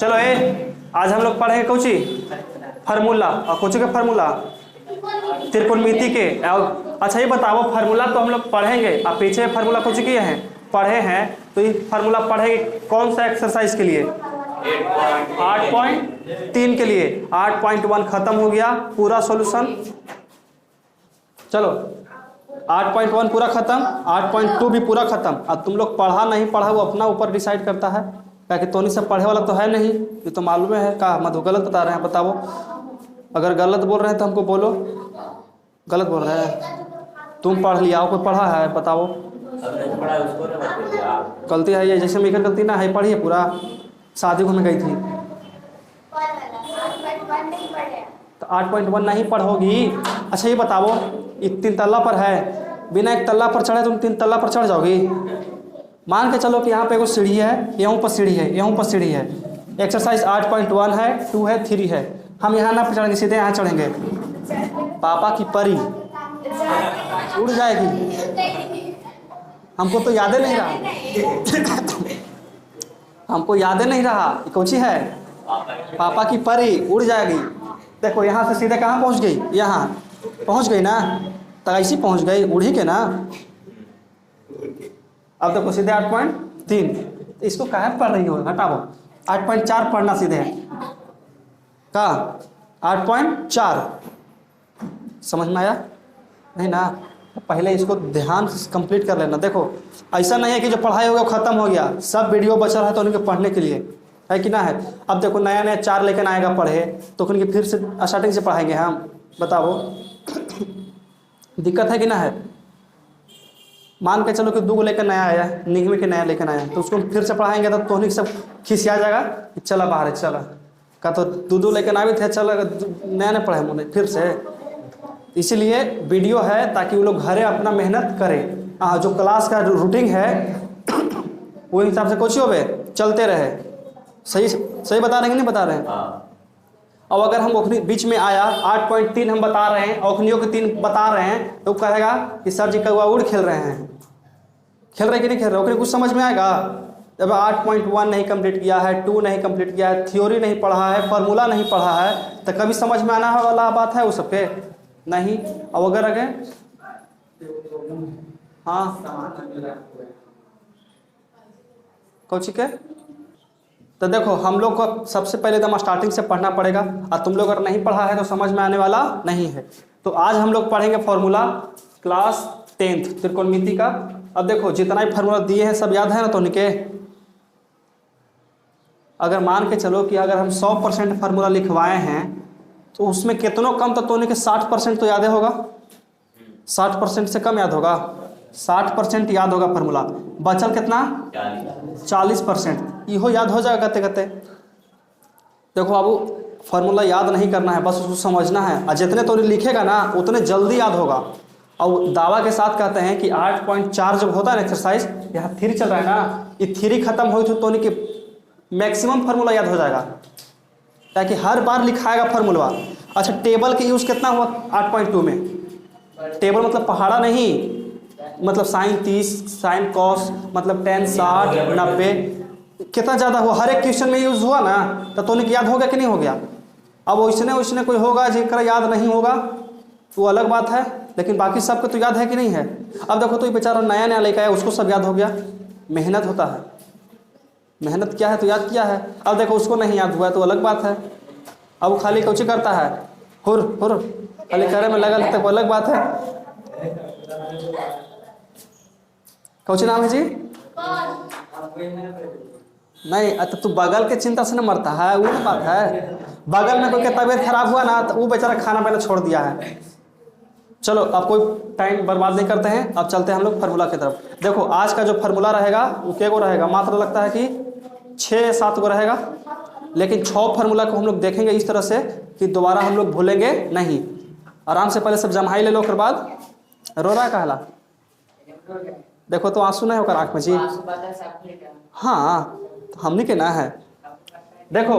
चलो आज हम लोग पढ़ेंगे कौची फार्मूला और कौची के फार्मूला त्रिकोणमिति के। अच्छा ये बताओ फार्मूला तो हम लोग पढ़ेंगे और पीछे फार्मूला कौची किए हैं पढ़े हैं, तो ये फार्मूला पढ़ेंगे कौन सा एक्सरसाइज के लिए 8.3 के लिए। 8.1 खत्म हो गया पूरा सॉल्यूशन। चलो 8.1 पूरा खत्म, 8.2 भी पूरा खत्म। अब तुम लोग पढ़ा नहीं पढ़ा वो अपना ऊपर डिसाइड करता है, क्या कि तोनी सब पढ़े वाला तो है नहीं, ये तो मालूम है। कहा मधु गलत बता रहे हैं, बताओ। अगर गलत बोल रहे हैं तो हमको बोलो गलत बोल रहे हैं। तुम पढ़ लिया कोई पढ़ा है बताओ। गलती है ये, जैसे मेकर गलती ना है, पढ़ी है पूरा। शादी को मैं गई थी तो 8.1 नहीं पढ़ोगी। अच्छा ये बताओ ये 3 तल्ला पर है, बिना 1 तल्ला पर चढ़े तुम 3 तल्ला पर चढ़ जाओगी। मान के चलो कि यहाँ पे एगो सीढ़ी है, यहाँ पर सीढ़ी है, यहाँ पर सीढ़ी है। एक्सरसाइज 8.1 है, 2 है, 3 है। हम यहाँ ना चढ़ेंगे, सीधे यहाँ चढ़ेंगे। पापा की परी उड़ जाएगी। हमको तो याद नहीं रहा हमको याद नहीं रहा कौची है पापा की परी उड़ जाएगी। देखो यहाँ से सीधे कहाँ पहुँच गई, यहाँ पहुँच गई ना, तो ऐसी पहुँच गई उड़ी के ना। अब देखो सीधे 8.3 इसको काहे पढ़ रही हो, हटाओ। 8.4 पढ़ना सीधे है का 8.4 समझ में आया नहीं ना। पहले इसको ध्यान से कंप्लीट कर लेना। देखो ऐसा नहीं है कि जो पढ़ाई हो गया खत्म हो गया, सब वीडियो बचा है तो उनके पढ़ने के लिए है कि ना है। अब देखो नया नया 4 लेकर आएगा पढ़े तो उनके फिर से स्टार्टिंग से पढ़ाएंगे हम, बताओ दिक्कत है कि ना है। मान के चलो कि 2 लेकर नया आया, निगमे के नया लेकर आया, तो उसको फिर से पढ़ाएंगे तो तोहनी सब खिसिया जाएगा कि चला बाहर चला का, तो 2 लेकर आए थे, चला नया नया पढ़े मुझे फिर से। इसीलिए वीडियो है ताकि वो लोग घरे अपना मेहनत करें। जो क्लास का रूटीन है वो हिसाब से कुछ हो चलते रहे। सही सही बता रहे हैं कि नहीं बता रहे हैं। अब अगर हम ओखनी बीच में आया 8.3 हम बता रहे हैं, ओखनियों के 3 बता रहे हैं, तो कहेगा कि सर जी कौआ उड़ खेल रहे हैं। खेल रहे कि नहीं खेल रहे, ओखनी कुछ समझ में आएगा। जब 8.1 नहीं कंप्लीट किया है, 2 नहीं कंप्लीट किया है, थ्योरी नहीं पढ़ा है, फार्मूला नहीं पढ़ा है, तो कभी समझ में आना वाला बात है वो सबके नहीं। अब अगर आगे हाँ कौची के, तो देखो हम लोग को सबसे पहले तो स्टार्टिंग से पढ़ना पड़ेगा, और तुम लोग अगर नहीं पढ़ा है तो समझ में आने वाला नहीं है। तो आज हम लोग पढ़ेंगे फार्मूला क्लास 10th त्रिकोणमिति का। अब देखो जितना भी फार्मूला दिए हैं सब याद है ना तो उनके। अगर मान के चलो कि अगर हम 100% फार्मूला लिखवाए हैं तो उसमें कितनों कम तो उनके 60% तो याद होगा। 60% से कम याद होगा, 60% याद होगा फार्मूला। बचल कितना 40%, इहो याद हो जाएगा करते करते। देखो अब फार्मूला याद नहीं करना है, बस उसको समझना है, और जितने तो लिखेगा ना उतने जल्दी याद होगा। और दावा के साथ कहते हैं कि 8.4 जब होता है ना एक्सरसाइज, यहाँ 3 चल रहा है ना, ये 3 खत्म हो तो उनके मैक्सिमम फार्मूला याद हो जाएगा, ताकि हर बार लिखाएगा फार्मूला। अच्छा टेबल के यूज़ कितना हुआ 8.2 में। टेबल मतलब पहाड़ा नहीं, मतलब साइन 30 साइन कॉस मतलब tan 60 90 कितना ज़्यादा हुआ, हर एक क्वेश्चन में यूज़ हुआ ना, तो उन्हें याद हो गया कि नहीं हो गया। अब वैसने कोई होगा जिनका याद नहीं होगा वो अलग बात है, लेकिन बाकी सबको तो याद है कि नहीं है। अब देखो तो ये बेचारा नया नया लेकर आया, उसको सब याद हो गया। मेहनत होता है, मेहनत क्या है तो याद किया है। अब देखो उसको नहीं याद हुआ तो अलग बात है। अब वो खाली कौची करता है हुर हुर खाली करे में लगा लगता है, वो अलग बात है। कौची नाम है जी नहीं, तो तू बगल के चिंता से न मरता है, वो बात है। बगल में कोई का तबीयत खराब हुआ ना तो वो बेचारा खाना पीना छोड़ दिया है। चलो अब कोई टाइम बर्बाद नहीं करते हैं, अब चलते हैं हम लोग फार्मूला की तरफ। देखो आज का जो फार्मूला रहेगा वो क्या को रहेगा, मात्र लगता है कि 6-7 को रहेगा, लेकिन 6 फार्मूला को हम लोग देखेंगे इस तरह से कि दोबारा हम लोग भूलेंगे नहीं। आराम से पहले सब जमाई ले लो, फिर बाद रो रहा कहला। देखो तो आंसू नहीं होकर आँख में जी। हाँ तो हमने के ना है। देखो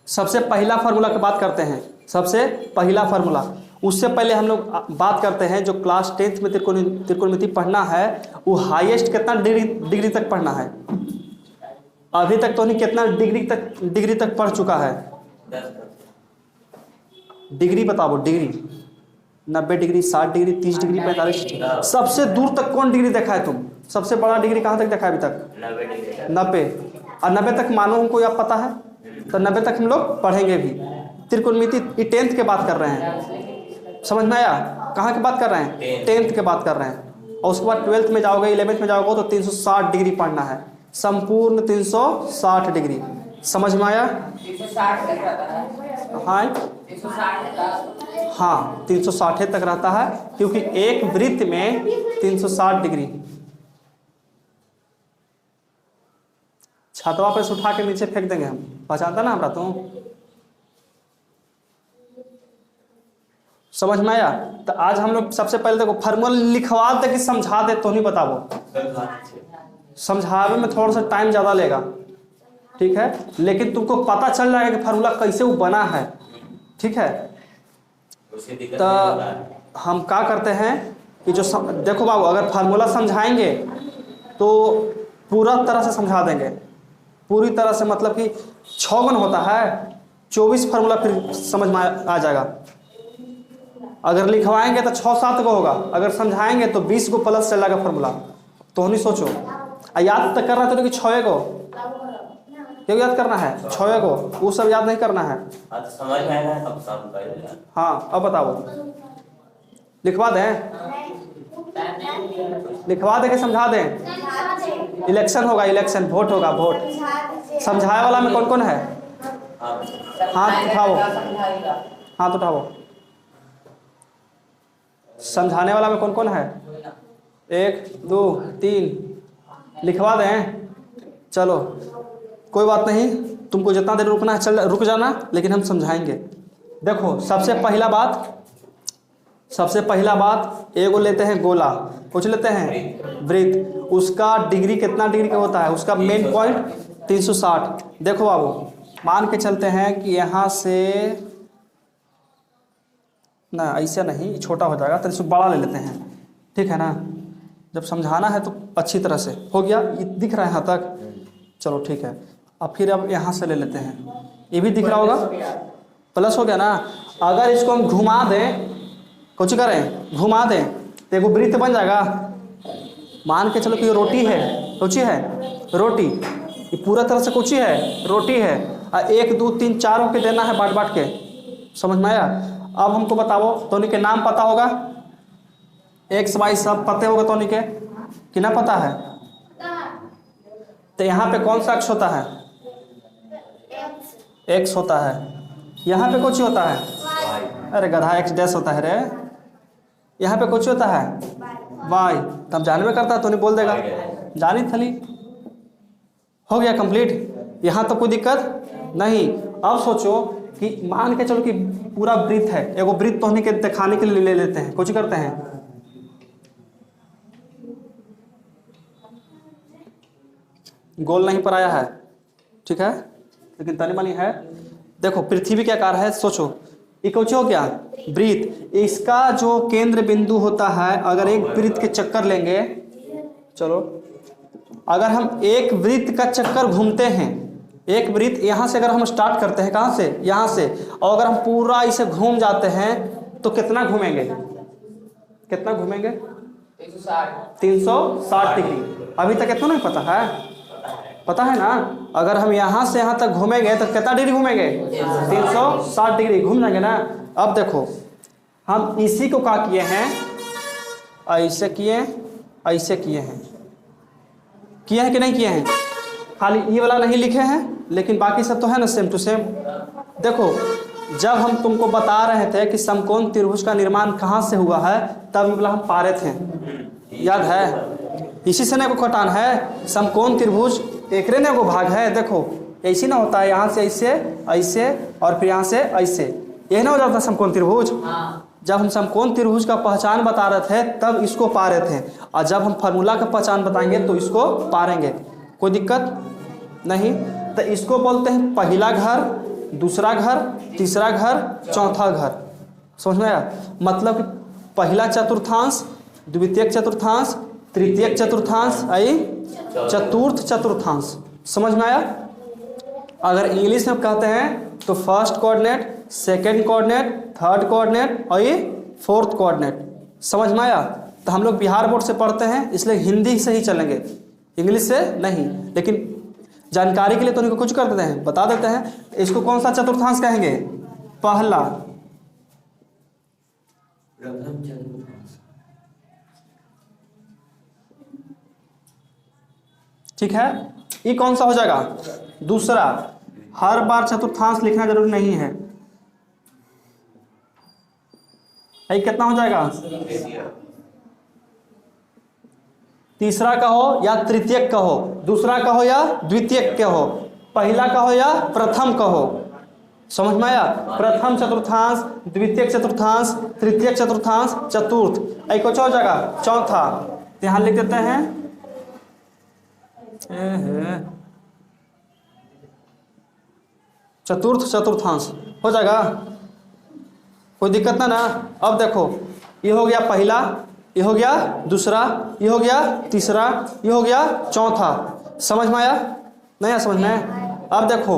सबसे पहला फार्मूला की बात करते हैं, सबसे पहला फार्मूला। उससे पहले हम लोग बात करते हैं जो क्लास 10th में त्रिकोणमिति पढ़ना है वो हाईएस्ट कितना डिग्री तक पढ़ना है। अभी तक तो नहीं कितना डिग्री तक पढ़ चुका है? 10। डिग्री बताओ, degree 90 degree, 60 degree, 30 degree, 45 degree. सबसे दूर तक कौन डिग्री देखा है तुम? सबसे बड़ा डिग्री कहाँ तक देखा है अभी तक? 90 डिग्री। 90। और 90 तक मानो हमको आप पता है, तो 90 तक हम लोग पढ़ेंगे भी। त्रिकोणमिति ये 10th के बात कर रहे हैं, समझ में आया? कहाँ की बात कर रहे हैं? 10th के बात कर रहे हैं। और उसके बाद 12th में जाओगे, 11th में जाओगे तो 360 डिग्री पढ़ना है, संपूर्ण 360 डिग्री। समझ में आया? 360 तक रहता है। हाँ 360 हाँ 360 तक रहता है, क्योंकि एक वृत्त में 360 डिग्री। छतवा पे से उठा के नीचे फेंक देंगे हम, पहचानता ना हमरा तुम? समझ में आया? तो आज हम लोग सबसे पहले देखो फार्मूला लिखवा दे कि समझा दे तो नहीं बताओ। समझावे में थोड़ा सा टाइम ज़्यादा लेगा, ठीक है, लेकिन तुमको पता चल जाएगा कि फार्मूला कैसे वो बना है, ठीक है। तो हम क्या करते हैं कि जो देखो बाबू, अगर फार्मूला समझाएंगे तो पूरा तरह से समझा देंगे, पूरी तरह से, मतलब कि 6 गुण होता है, 24 फार्मूला फिर समझ में आ जाएगा। अगर लिखवाएंगे तो 6-7 को होगा, अगर समझाएंगे तो 20 को प्लस चल जाएगा फार्मूला। तो नहीं सोचो, याद तक करना तो कि 6 को क्यों याद करना है, 6 को वो सब याद नहीं करना है। समझ में आएगा अब शाम का। हाँ अब बताओ, लिखवा दें? लिखवा दे के समझा दें? इलेक्शन होगा, इलेक्शन, वोट होगा, वोट। समझाए वाला में कौन कौन है? हाथ उठाओ, हाथ उठाओ। समझाने वाला में कौन कौन है? 1 2 3। लिखवा दें? चलो कोई बात नहीं, तुमको जितना देर रुकना है चल रुक जाना, लेकिन हम समझाएंगे। देखो सबसे पहला बात एगो लेते हैं गोला, कुछ लेते हैं वृत्त, उसका डिग्री कितना डिग्री का होता है? उसका मेन पॉइंट 360। देखो बाबू, मान के चलते हैं कि यहाँ से ना, ऐसे नहीं, छोटा हो जाएगा, तो इसको बड़ा ले लेते हैं, ठीक है ना। जब समझाना है तो अच्छी तरह से हो गया, ये दिख रहा है यहाँ तक, चलो ठीक है। अब फिर अब यहाँ से ले लेते हैं, ये भी दिख रहा होगा, प्लस हो गया ना। अगर इसको हम घुमा दें, कुछ करें घुमा दें, तो एगो वृत्त बन जाएगा। मान के चलो कि ये रोटी है, कुछ है रोटी, ये पूरा तरह से कुछ है, रोटी है, और 1 2 3 4 के देना है, बांट के। समझ में आया? अब हमको बताओ, तोनी के नाम पता होगा, एक्स वाई सब पते होगा तोनी के कि ना पता है? तो यहाँ पे कौन सा अक्ष होता है? एक्स होता है। यहाँ पे कुछ होता है, अरे गधा, एक्स डैश होता है रे। यहाँ पे कुछ होता है वाई, तब जानवे करता है तो नहीं बोल देगा, जानी थली। हो गया कंप्लीट, यहाँ तो कोई दिक्कत नहीं। अब सोचो कि मान के चलो कि पूरा वृत्त है, एगो वृत्त तो के दिखाने के लिए ले लेते हैं, कुछ करते हैं, गोल नहीं पर आया है, ठीक है, लेकिन तनी मनी है। देखो पृथ्वी के आकार है, सोचो ये कुछ हो गया वृत्त, इसका जो केंद्र बिंदु होता है, अगर एक वृत्त के चक्कर लेंगे, चलो अगर हम एक वृत्त का चक्कर घूमते हैं, एक वृत्त यहाँ से अगर हम स्टार्ट करते हैं, कहाँ से? यहाँ से, और अगर हम पूरा इसे घूम जाते हैं तो कितना घूमेंगे? कितना घूमेंगे? 360 डिग्री। अभी तक इतना नहीं पता है? पता है ना? अगर हम यहाँ से यहाँ तक घूमेंगे तो कितना डिग्री घूमेंगे? 360 डिग्री घूम जाएंगे ना। अब देखो हम इसी को क्या किए हैं, ऐसे किए, ऐसे किए हैं कि नहीं किए हैं? खाली ये वाला नहीं लिखे हैं, लेकिन बाकी सब तो है ना सेम टू सेम। देखो जब हम तुमको बता रहे थे कि समकोण त्रिभुज का निर्माण कहाँ से हुआ है, तब ये वाला हम पा रहे थे, याद है? इसी से ना को कटान है, समकोण त्रिभुज एक ने को भाग है। देखो ऐसी ना होता है, यहाँ से ऐसे, ऐसे, और फिर यहाँ से ऐसे, यही ना हो जाता समकोण त्रिभुज। जब हम समकोण त्रिभुज का पहचान बता रहे थे तब इसको पा रहे थे, और जब हम फार्मूला का पहचान बताएंगे तो इसको पारेंगे, कोई दिक्कत नहीं। तो इसको बोलते हैं पहला घर, दूसरा घर, तीसरा घर, चौथा घर। समझ में आया? मतलब पहला चतुर्थांश, द्वितीयक चतुर्थांश, तृतीयक चतुर्थांश, आई चतुर्थ चतुर्थांश। समझ में आया? अगर इंग्लिश में कहते हैं तो first coordinate, second coordinate, third coordinate और ये फोर्थ कोऑर्डिनेट। समझ में आया? तो हम लोग बिहार बोर्ड से पढ़ते हैं इसलिए हिंदी से ही चलेंगे, इंग्लिश से नहीं। लेकिन जानकारी के लिए तो उनको कुछ कर देते हैं, बता देते हैं। इसको कौन सा चतुर्थांश कहेंगे? पहला। प्रथम चतुर्थांश। ठीक है, ये कौन सा हो जाएगा? दूसरा। हर बार चतुर्थांश लिखना जरूरी नहीं है। ये कितना हो जाएगा? तीसरा कहो या तृतीयक कहो, दूसरा कहो या द्वितीयक कहो, पहला कहो या प्रथम कहो। समझ में आया? प्रथम चतुर्थांश, द्वितीयक चतुर्थांश, तृतीयक चतुर्थांश, चतुर्थ। एक कुछ हो जाएगा चौथा। यहां लिख देते हैं चतुर्थ चतुर्थांश हो जाएगा, कोई दिक्कत ना। अब देखो, ये हो गया पहला, ये हो गया दूसरा, ये हो गया तीसरा, ये हो गया चौथा। समझ में आया? नहीं आया समझ में? अब देखो,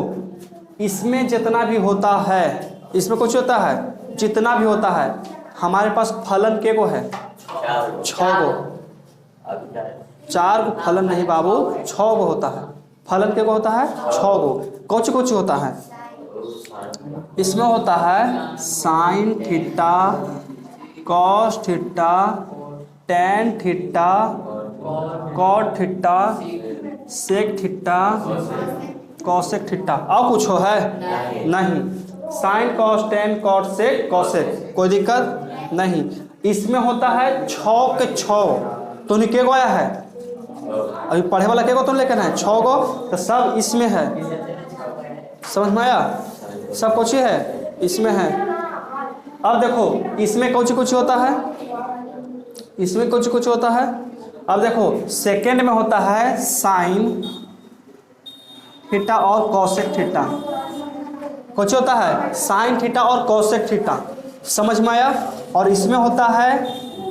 इसमें जितना भी होता है, इसमें कुछ होता है, जितना भी होता है, हमारे पास फलन के को है? 6 गो। 4 गो फलन नहीं बाबू, 6 गो होता है। फलन के को होता है 6 गो। कौन कौन होता है? इसमें होता है sine theta, cos theta, tan theta, cot theta, sec theta, cosec theta. और कुछ हो है? नहीं। Sine, cos, tan, cot, sec, cosec, कोई दिक्कत नहीं। इसमें होता है 6 के 6। तो नहीं के गो आया है? अभी पढ़े वाला के गो तो लेकर है 6 गो, तो सब इसमें है। समझ में आया? सब कुछ है इसमें है। अब देखो, इसमें कुछ होता है, इसमें कुछ होता है। अब देखो, सेकंड में होता है साइन थीटा और कॉसेक थीटा। कुछ होता है साइन थीटा और कॉसेक थीटा। समझ में आया? और इसमें होता है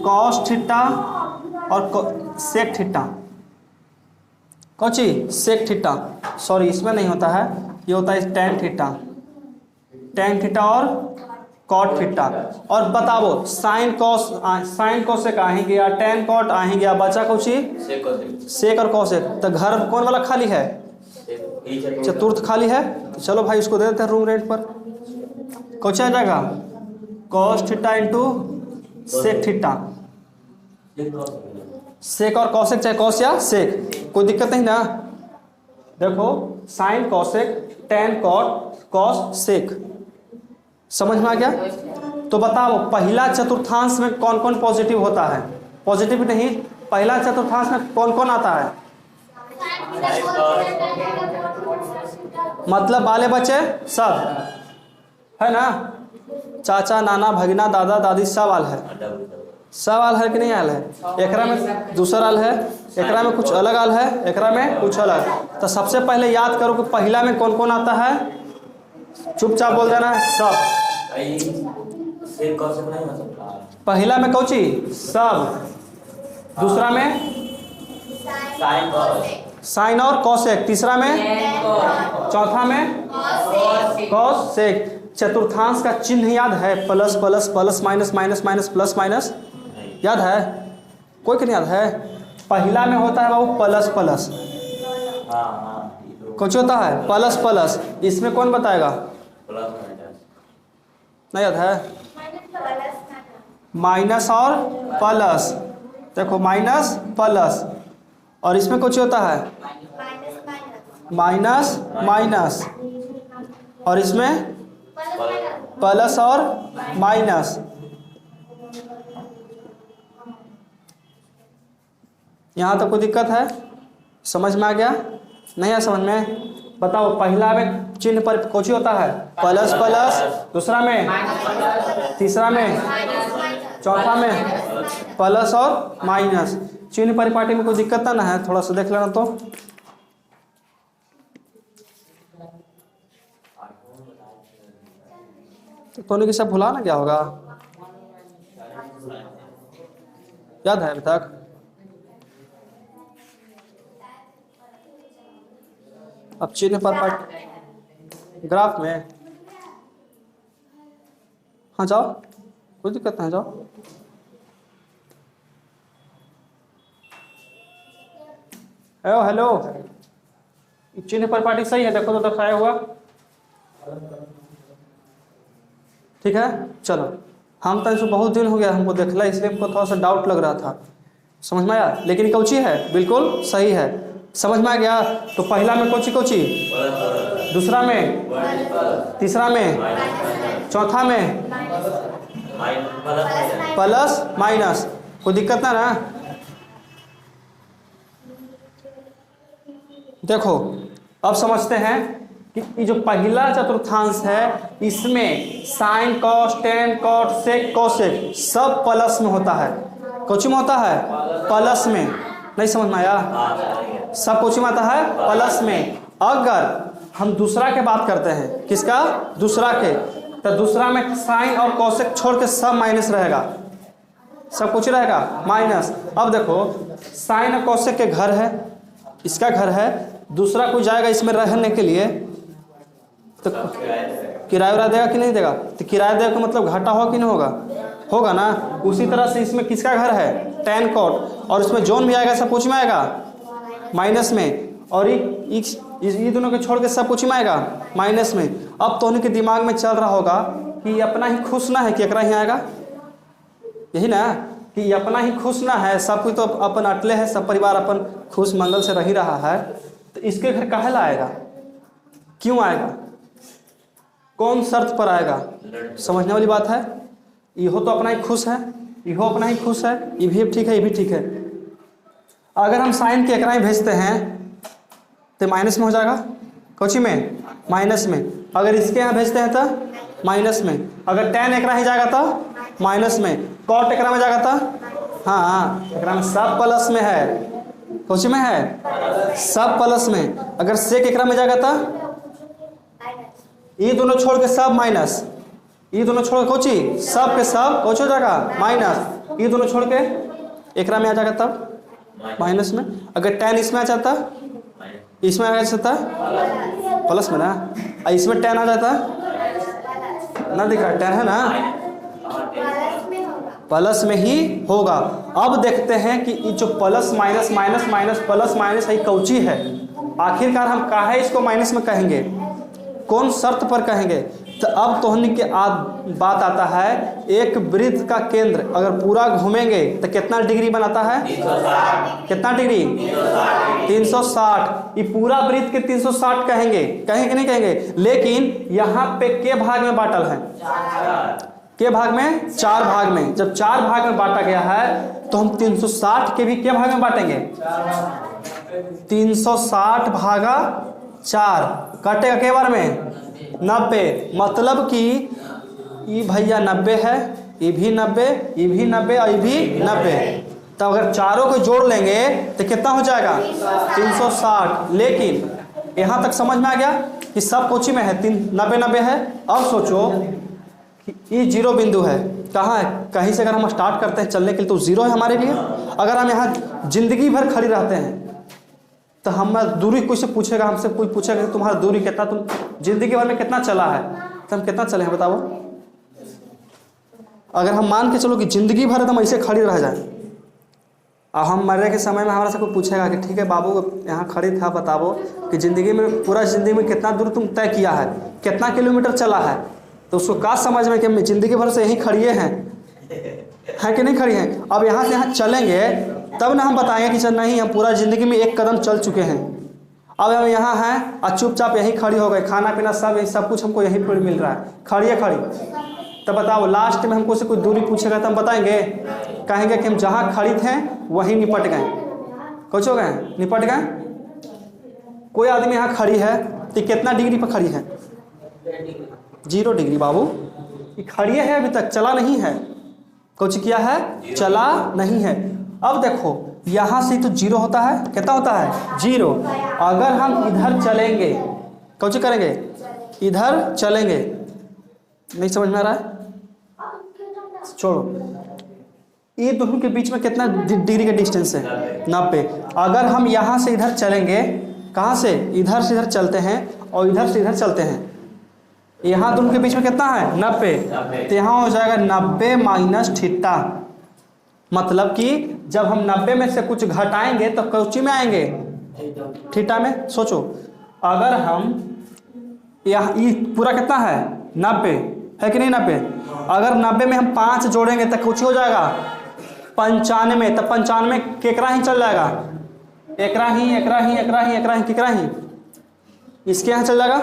कॉस थीटा और सेक थीटा। कौची? Sec theta. सॉरी, इसमें नहीं होता है, ये होता है टैन थीटा, टैन थीटा और कॉट थीटा। और बताओ, साइन कॉसेक आ ही गया, टैन कॉट आ ही गया, बचा कुछ ही सेक और कॉसेक। तो घर कौन वाला खाली है? चतुर्थ खाली है। तो चलो भाई, इसको दे देते हैं रूम रेंट पर। कौन आ जाएगा? Cos theta into sec theta. Sec और कॉसेक, चाहे कॉस या सेक, कोई दिक्कत नहीं ना। देखो, sine cosec, tan cot, cos sec. समझ में आ गया? तो बताओ, पहला चतुर्थांश में कौन कौन पॉजिटिव होता है? पॉजिटिव नहीं, पहला चतुर्थांश में कौन कौन आता है? मतलब बाले बच्चे सब है ना? चाचा, नाना, भगना, दादा, दादी सब आल है। सब आल है कि नहीं आल है? एकरा में दूसरा आल है, एकरा में कुछ अलग आल है, एकरा में कुछ अलग। तो सबसे पहले याद करो कि पहला में कौन कौन आता है। चुपचाप बोल देना है सब। पहला में कौची? सब। दूसरा में साइन और कॉसेक। तीसरा में, चौथा में कॉस सेक। चतुर्थांश का चिन्ह याद है? Plus plus, plus minus, minus minus, plus minus, याद है? कोई नहीं याद है? पहला में होता है बाबू प्लस प्लस। कुछ होता है प्लस प्लस। इसमें कौन बताएगा? नहीं याद है? माइनस और प्लस। देखो, माइनस प्लस। और इसमें कुछ होता है माइनस माइनस। और इसमें प्लस और माइनस। यहाँ तक कोई दिक्कत है? समझ में आ गया? नहीं है समझ में? बताओ, पहला में चिन्ह पर कुछ होता है प्लस प्लस, दूसरा में, तीसरा में, चौथा में प्लस और माइनस। चिन्ह परिपाटी में कोई दिक्कत ना है? थोड़ा सा देख लेना। तो की सब भुला ना क्या होगा? याद है अभी तक? अब चिन्ह पर पार्ट ग्राफ में, हाँ जाओ, कोई दिक्कत नहीं, जाओ। हेलो हेलो, चिन्ह पर पार्टी सही है, देखो तो दर्शाया हुआ, ठीक है। चलो, हम तो इसको बहुत दिन हो गया हमको देखला, इसलिए हमको थोड़ा सा डाउट लग रहा था, समझ में आया। लेकिन कौची है, बिल्कुल सही है, समझ में आ गया। तो पहला में कौची कौची, दूसरा में, तीसरा में, चौथा में प्लस माइनस, कोई दिक्कत ना। देखो अब समझते हैं कि ये जो पहला चतुर्थांश है इसमें sine cos tan cot sec cosec सब प्लस में होता है। कौची में होता है, प्लस में, नहीं समझ में आया, सब कौची में आता है, प्लस में। अगर हम दूसरा के बात करते हैं, किसका, दूसरा के, तो दूसरा में साइन और कोसेक छोड़ के सब माइनस रहेगा, सब कुछ रहेगा माइनस। अब देखो साइन और कोसेक के घर है, इसका घर है, दूसरा कोई जाएगा इसमें रहने के लिए तो किराया उरा देगा कि नहीं देगा, तो किराया देगा का मतलब घाटा हो कि नहीं होगा, होगा ना। उसी तरह से इसमें किसका घर है, टेन कॉट, और इसमें जोन भी आएगा, सब कुछ में आएगा माइनस में, और ये दोनों के छोड़ के सब कुछ में आएगा माइनस में। अब तो उनके दिमाग में चल रहा होगा कि अपना ही खुश ना है कि एकरा ही आएगा, यही ना, कि अपना ही खुश ना है, सब कुछ तो अपन अटले है, सब परिवार अपन खुश मंगल से रह रहा है, तो इसके घर काहे ला आएगा, क्यों आएगा, कौन शर्त पर आएगा, समझने वाली बात है। इहो तो अपना ही खुश है, इहो अपना ही खुश है, ये भी ठीक है, ये भी ठीक है। अगर हम साइन के एकरा ही भेजते हैं तो माइनस में हो जाएगा, कौची में, माइनस में। अगर इसके यहाँ भेजते हैं तो माइनस में। अगर टेन एकरा ही जाएगा तो माइनस में, कॉट एकरा में जाएगा तो हाँ एकरा में सब प्लस में है, कौची में है, सब प्लस में। अगर सेक एकरा में जाएगा तो ये दोनों छोड़ के सब माइनस, ये दोनों छोड़ के कौची, सब के सब कौच हो जाएगा माइनस, ये दोनों छोड़ के एकरा में आ जाएगा तब माइनस में। अगर टेन इसमें आ जाता, इसमें आ जाता प्लस में ना, इसमें टेन आ जाता ना, दिख रहा टेन है ना, प्लस में ही होगा। अब देखते हैं कि ये जो plus minus minus minus plus minus है कौची है, आखिरकार हम काहे इसको माइनस में कहेंगे, कौन शर्त पर कहेंगे। तो अब तोहनी के बात आता है, एक वृत्त का केंद्र अगर पूरा घूमेंगे तो कितना डिग्री बनाता है, 360। कितना डिग्री, 360। ये पूरा वृत्त के 360 कहेंगे, कहेंगे नहीं कहेंगे। लेकिन यहाँ पे के भाग में बांटल है, के भाग में, 4 भाग में। जब 4 भाग में बांटा गया है तो हम 360 के भी के भाग में बांटेंगे, 360 भागा 4 कटेगा के बार में 90। मतलब कि ये भैया 90 है, ये भी 90, ये भी 90 और ये भी 90। तो अगर चारों को जोड़ लेंगे तो कितना हो जाएगा, 360। लेकिन यहाँ तक समझ में आ गया कि सब कोची में है, 90-90 है। अब सोचो ये जीरो बिंदु है, कहाँ है, कहीं से अगर हम स्टार्ट करते हैं चलने के लिए तो जीरो है हमारे लिए। अगर हम यहाँ जिंदगी भर खड़ी रहते हैं तो हम दूरी कोई से पूछेगा, हमसे कोई पूछेगा कि तुम्हारा दूरी कितना, तुम जिंदगी भर में कितना चला है, तो हम कितना चले हैं बताओ। अगर हम मान के चलो कि जिंदगी भर हम ऐसे खड़ी रह जाए, और हम मरने के समय में हमारा से कोई पूछेगा कि ठीक है बाबू यहाँ खड़ी था, बताओ कि ज़िंदगी में, पूरा ज़िंदगी में कितना दूर तुम तय किया है, कितना किलोमीटर चला है, तो उसको क्या समझ में कि हम ज़िंदगी भर से यहीं खड़िए हैं कि नहीं खड़ी हैं। अब यहाँ से यहाँ चलेंगे तब ना हम बताएंगे कि चल नहीं हम पूरा ज़िंदगी में एक कदम चल चुके हैं। अब हम यहाँ हैं और चुपचाप यहीं खड़ी हो गए, खाना पीना सब कुछ हमको यहीं पर मिल रहा है, खड़ी खड़ी। तो बताओ लास्ट में हमको से कोई दूरी पूछेगा तो हम बताएंगे, कहेंगे कि हम जहाँ खड़ी थे वहीं निपट गए, कुछ हो गए, निपट गए। कोई आदमी यहाँ खड़ी है तो कितना डिग्री पर खड़ी है, 0 डिग्री बाबू, ये खड़ी है अभी तक, चला नहीं है, कुछ किया है, चला नहीं है। अब देखो यहाँ से तो 0 होता है, कितना होता है 0। अगर हम इधर चलेंगे, कुछ करेंगे, इधर चलेंगे, नहीं समझ में आ रहा है, छोड़ो। ये दोनों के बीच में कितना डिग्री का डिस्टेंस है, 90। अगर हम यहाँ से इधर चलेंगे, कहाँ से, इधर से इधर चलते हैं और इधर से इधर चलते हैं, यहाँ दोनों के बीच में कितना है 90, तो यहाँ हो जाएगा 90 माइनस थीटा। मतलब कि जब हम 90 में से कुछ घटाएंगे तो कौची में आएंगे, थीटा में। सोचो अगर हम यहाँ ये पूरा कितना है 90 है कि नहीं 90, अगर 90 में हम 5 जोड़ेंगे तो कुछ हो जाएगा 95, तो 95 केकरा ही चल जाएगा, एकरा ही इसके यहाँ चल जाएगा।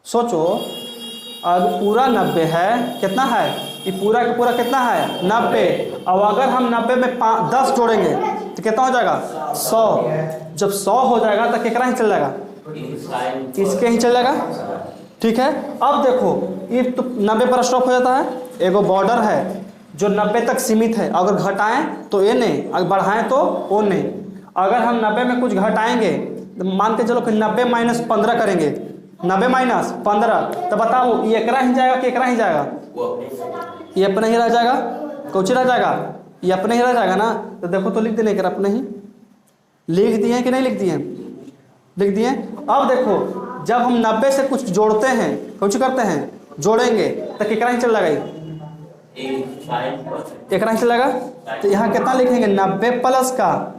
सोचो अब पूरा 90 है, कितना है ये पूरा का पूरा कितना है 90, अब अगर हम 90 में 10 जोड़ेंगे तो कितना हो जाएगा 100। जब 100 हो जाएगा तो केकरा ही चल जाएगा, इसके ही चल जाएगा। ठीक है, अब देखो ये तो 90 पर स्टॉप हो जाता है, एगो बॉर्डर है जो 90 तक सीमित है, अगर घटाएं तो ये नहीं, अगर बढ़ाएं तो वो नहीं। अगर हम 90 में कुछ घटाएंगे तो मान के चलो कि 90 माइनस 15 करेंगे, 90 माइनस 15, तो बताओ ये एकरा ही जाएगा कि एकरा ही जाएगा, ये अपना ही रह जाएगा, कुछ रह जाएगा, ये अपने ही रह जाएगा ना। तो देखो तो लिख देने एकरा अपने ही, लिख दिए कि नहीं लिख दिए, लिख दिए। अब देखो जब हम 90 से कुछ जोड़ते हैं, कुछ करते हैं जोड़ेंगे तो केकरा ही चल जाएगा, एकरा ही चल जाएगा। तो यहाँ कितना लिखेंगे 90 प्लस का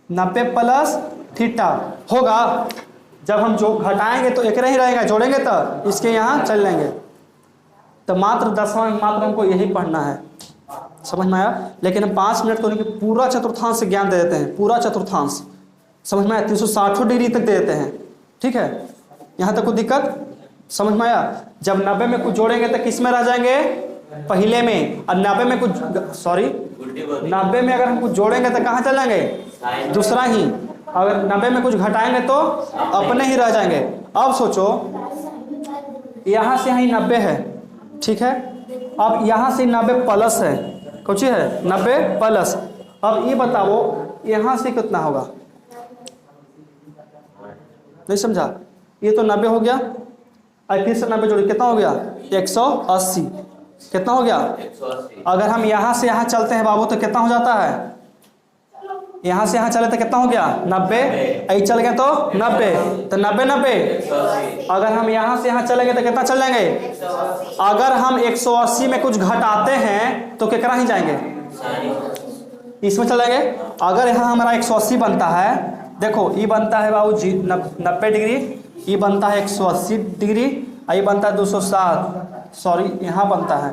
90 प्लस थीटा होगा। जब हम जो घटाएंगे तो एक ही रहेगा, जोड़ेंगे तो इसके यहाँ चल लेंगे। तो मात्र 10वां मात्र हमको यही पढ़ना है, समझ में आया। लेकिन हम 5 मिनट तो उनके पूरा चतुर्थांश ज्ञान दे देते हैं, पूरा चतुर्थांश समझ में आया, 360 डिग्री तक दे देते हैं। ठीक है, यहाँ तक कोई दिक्कत समझ में आया। जब 90 में कुछ जोड़ेंगे तो किस में रह जाएंगे, पहले में, और 90 में कुछ 90 में अगर हम कुछ जोड़ेंगे तो कहाँ चलेंगे, दूसरा ही। अगर 90 में कुछ घटाएंगे तो अपने ही रह जाएंगे। अब सोचो यहाँ से यहाँ 90 है, ठीक है, अब यहाँ से 90 प्लस है, कुछ है 90 प्लस। अब ये बताओ यहाँ से कितना होगा, नहीं समझा, ये तो 90 हो गया, और फिर से 90 जोड़ी कितना हो गया 180, कितना हो गया 180। अगर हम यहाँ से यहाँ चलते हैं बाबू तो कितना हो जाता है, यहाँ से यहाँ चले तो कितना हो गया 90, ऐ चल गए तो 90, तो 90 अगर हम यहाँ से यहाँ चलेंगे तो कितना चल जाएंगे। अगर हम 180 में कुछ घटाते हैं तो कितना ही जाएंगे, इसमें चल जाएंगे। अगर यहाँ हमारा 180 बनता है, देखो ये बनता है बाबू जी 90 डिग्री, ये बनता है 180 डिग्री, ये बनता है 260, सॉरी यहाँ बनता है,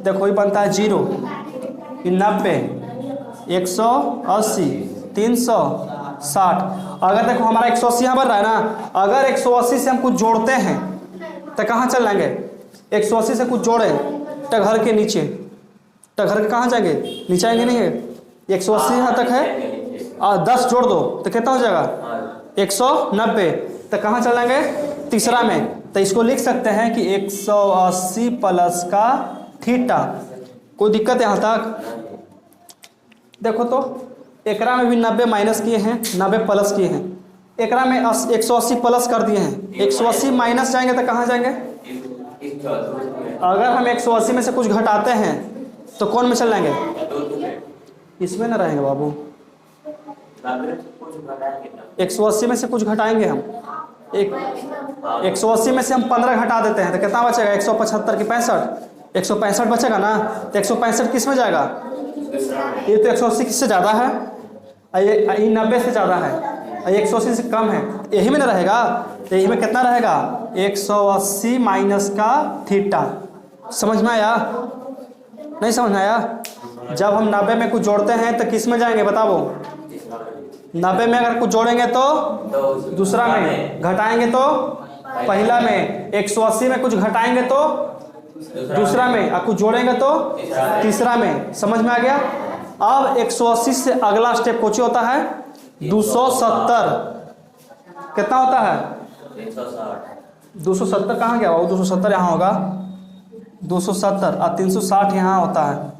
देखो ये बनता है 0, ये 90, 180, 360। अगर देखो हमारा 180 यहाँ बन रहा है ना, अगर 180 से हम कुछ जोड़ते हैं तो कहाँ चल जाएंगे, 180 से कुछ जोड़े तो घर के नीचे, तो घर के कहाँ जाएंगे, नीचे आएंगे नहीं है। 180 यहाँ तक है, और 10 जोड़ दो तो कितना हो जाएगा 190, तो कहाँ चल जाएंगे, तीसरा में। तो इसको लिख सकते हैं कि 180 प्लस का थीटा। कोई दिक्कत है यहाँ तक। देखो तो एकरा में भी 90 माइनस किए हैं, 90 प्लस किए हैं, एकरा में 180 प्लस कर दिए हैं, 180 माइनस जाएंगे तो कहाँ जाएंगे। अगर हम 180 में से कुछ घटाते हैं तो कौन में चल जाएंगे, इसमें ना रहेंगे बाबू। 180 में से कुछ घटाएंगे हम, 180 में से हम 15 घटा देते हैं तो कितना बचेगा, 175 की 65, 165 बचेगा ना। तो 165 किस में जाएगा, ये तो 180 किससे ज़्यादा है, ये 90 से ज़्यादा है, ये 180 से कम है, यही में ना रहेगा। तो यही में कितना रहेगा 180 माइनस का थीटा। समझ में आया, नहीं समझ में आया। जब हम 90 में कुछ जोड़ते हैं तो किस में जाएंगे बताओ, 90 में अगर कुछ जोड़ेंगे तो दूसरा में, घटाएंगे तो पहला में, 180 में कुछ घटाएंगे तो दूसरा में, और कुछ जोड़ेंगे तो तीसरा में। समझ में आ गया। अब 180 से अगला स्टेप कुछ होता है 270, कितना होता है 270, कहाँ गया वो 270, यहाँ होगा 270, और 360 यहाँ होता है।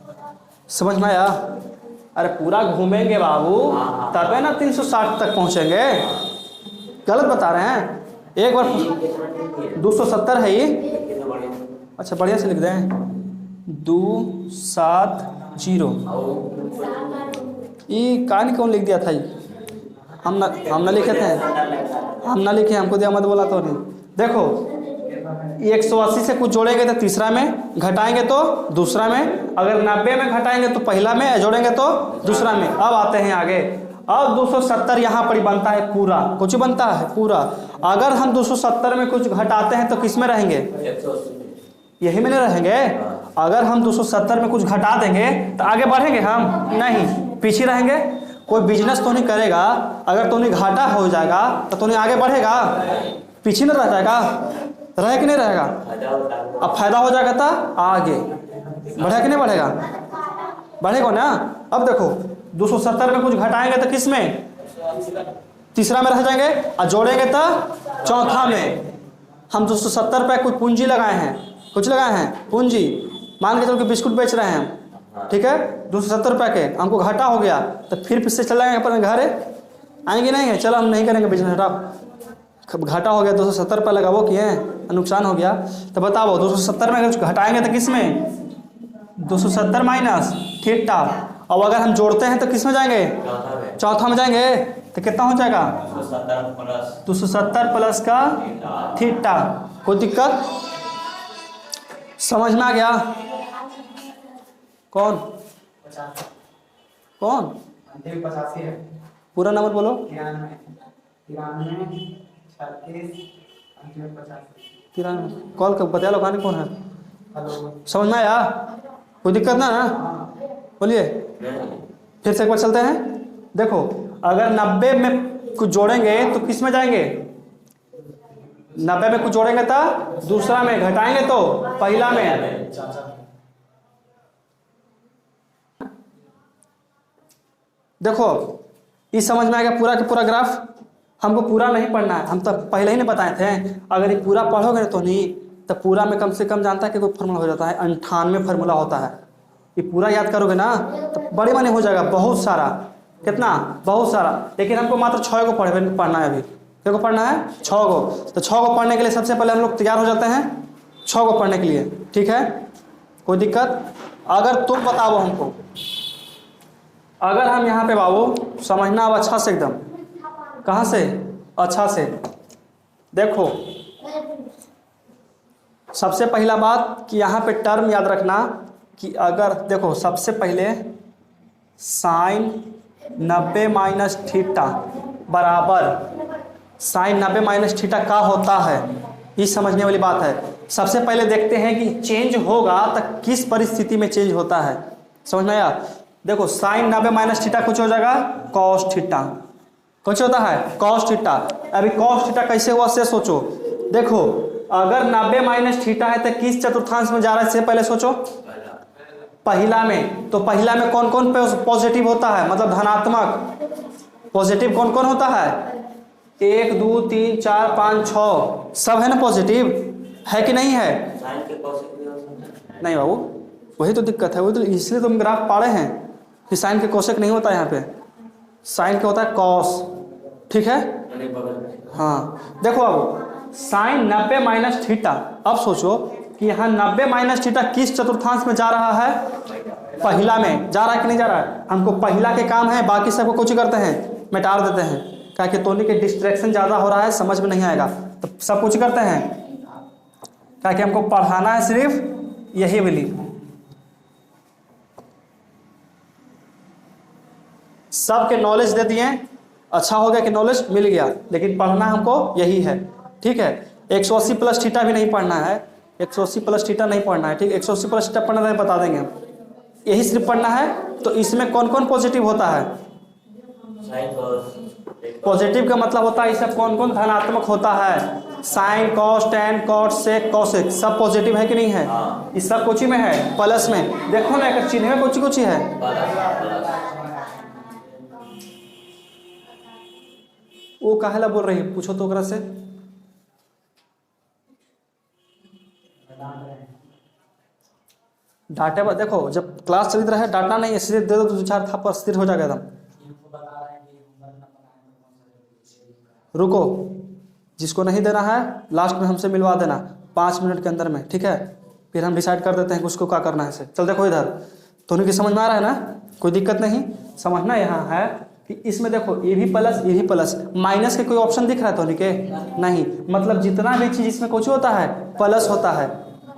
समझ में आया। अरे पूरा घूमेंगे बाबू तबे ना 360 तक पहुँचेंगे, गलत बता रहे हैं। एक बार 270 है ये, अच्छा बढ़िया से लिख दें 270। ये कहानी कौन लिख दिया था ये, हम ना लिखे थे, हम ना लिखे, हमको दिया मत बोला तो नहीं। देखो 180 से कुछ जोड़ेंगे तो तीसरा में, घटाएंगे तो दूसरा में, अगर 90 में घटाएंगे तो पहला में, जोड़ेंगे तो दूसरा में। अब आते हैं आगे। अब 270 यहाँ पर बनता है पूरा, कुछ बनता है पूरा। अगर हम 270 में कुछ घटाते हैं तो किस में रहेंगे? 180 यही में नहीं रहेंगे। अगर हम 270 में कुछ घटा देंगे तो आगे बढ़ेंगे हम? नहीं, पीछे रहेंगे। कोई बिजनेस तो नहीं करेगा, अगर तो नहीं घाटा हो जाएगा तो नहीं आगे बढ़ेगा, पीछे नहीं रह जाएगा, रहे कि नहीं रहेगा? अब फायदा हो जाएगा तो आगे बढ़ेगा कि नहीं बढ़ेगा? बढ़ेगा ना। अब देखो 270 में कुछ घटाएंगे तो किस में? तीसरा में रह जाएंगे, और जोड़ेंगे तो चौथा में। हम 270 पे कुछ पूंजी लगाए हैं, कुछ लगाए हैं पूंजी, मान के चलो कि बिस्कुट बेच रहे हैं हम, ठीक है, 270 रुपये के, हमको घाटा हो गया तो फिर से चल जाएंगे अपने घर, आएंगे नहीं है? चलो हम नहीं करेंगे बिजनेस, हटाओ, घाटा हो गया, 270 रुपये लगा वो किए, नुकसान हो गया, तो बताओ 270 में कुछ घटाएंगे तो किस में? 270 माइनस थीटा। अब अगर हम जोड़ते हैं तो किस में जाएंगे? चौथा में जाएंगे। तो कितना हो जाएगा? 270 प्लस का थीटा। कोई दिक्कत? समझ में आ गया? कौन कौन? 85 है। पूरा नंबर बोलो। 93 कॉल कर बता लो कौन है। समझ में आया? कोई दिक्कत ना? बोलिए, फिर से एक बार चलते हैं। देखो अगर 90 में कुछ जोड़ेंगे तो किस में जाएंगे? 90 में कुछ जोड़ेंगे तो दूसरा में, घटाएंगे तो पहला में। देखो इस समझ में आ गया पूरा का पूरा ग्राफ? हमको पूरा नहीं पढ़ना है, हम तो पहले ही नहीं बताए थे। अगर ये पूरा पढ़ोगे तो नहीं, तो पूरा में कम से कम जानता है कि कोई फार्मूला हो जाता है, 98 फार्मूला होता है। ये पूरा याद करोगे ना तो बड़े माने हो जाएगा, बहुत सारा। कितना? बहुत सारा। लेकिन हमको मात्र 6 को पढ़ना है। अभी क्या को पढ़ना है? 6 को। तो 6 को पढ़ने के लिए सबसे पहले हम लोग तैयार हो जाते हैं 6 को पढ़ने के लिए, ठीक है? कोई दिक्कत? अगर तुम बताओ हमको, अगर हम यहाँ पे बाबू समझना अब अच्छा से एकदम, कहाँ से? अच्छा से देखो, सबसे पहला बात कि यहाँ पे टर्म याद रखना कि अगर देखो सबसे पहले साइन 90 माइनस थीटा बराबर साइन 90 माइनस थीटा का होता है, ये समझने वाली बात है। सबसे पहले देखते हैं कि चेंज होगा तो किस परिस्थिति में चेंज होता है। समझ में आया? देखो साइन 90 माइनस थीटा कुछ हो जाएगा कॉस थीटा, कुछ होता है कॉस थीटा। अभी कॉस थीटा कैसे हुआ से सोचो। देखो अगर 90 माइनस थीटा है तो किस चतुर्थांश में जा रहा है से पहले सोचो। पहला में। तो पहला में कौन कौन पॉजिटिव होता है, मतलब धनात्मक पॉजिटिव कौन कौन होता है? 1 2 3 4 5 6 सब है ना पॉजिटिव, है कि नहीं है? नहीं बाबू, वही तो दिक्कत है, वही तो इसलिए तुम ग्राफ पाड़े हैं कि साइन के कोसेक नहीं होता है यहाँ पे, साइन का होता है कॉस, ठीक है? हाँ देखो बाबू साइन 90 माइनस थीटा। अब सोचो कि यहाँ 90 माइनस थीटा किस चतुर्थांश में जा रहा है? पहला में जा रहा है कि नहीं जा रहा है? हमको पहला के काम है, बाकी सबको कुछ करते हैं मिटा देते हैं, क्या कि तोनी के डिस्ट्रैक्शन ज़्यादा हो रहा है, समझ में नहीं आएगा, तो सब कुछ करते हैं क्या कि हमको पढ़ाना है सिर्फ यही वाली। सबके नॉलेज दे दिए, अच्छा हो गया कि नॉलेज मिल गया, लेकिन पढ़ना हमको यही है, ठीक है? 180 प्लस थीटा भी नहीं पढ़ना है, 180 प्लस थीटा नहीं पढ़ना है, ठीक? 180 प्लस थीटा पढ़ना है बता देंगे हम, यही सिर्फ पढ़ना है। तो इसमें कौन कौन पॉजिटिव होता है? पॉजिटिव का मतलब होता है इसमें कौन कौन धनात्मक होता है? Sine cos tan cot sec cosec सब पॉजिटिव है कि नहीं है? इस सब कोची में है? प्लस में। देखो ना एक चिन्ह में कोची कोची है? वो काहेला बोल रही है, पूछो तो ओकरा से। डांटे पर देखो, जब क्लास चलित रहे डांटना नहीं है, सीधे दे दो 2-4 थप्पड़ स्थिर हो जाएगा एकदम। रुको, जिसको नहीं देना है लास्ट में हमसे मिलवा देना 5 मिनट के अंदर में, ठीक है? फिर हम डिसाइड कर देते हैं कि उसको क्या करना है से। चल देखो इधर, तो उनकी समझ में आ रहा है ना? कोई दिक्कत नहीं, समझना यहाँ है कि इसमें देखो ये भी प्लस, माइनस के कोई ऑप्शन दिख रहा है तो के नहीं, मतलब जितना भी चीज इसमें कुछ होता है प्लस होता है,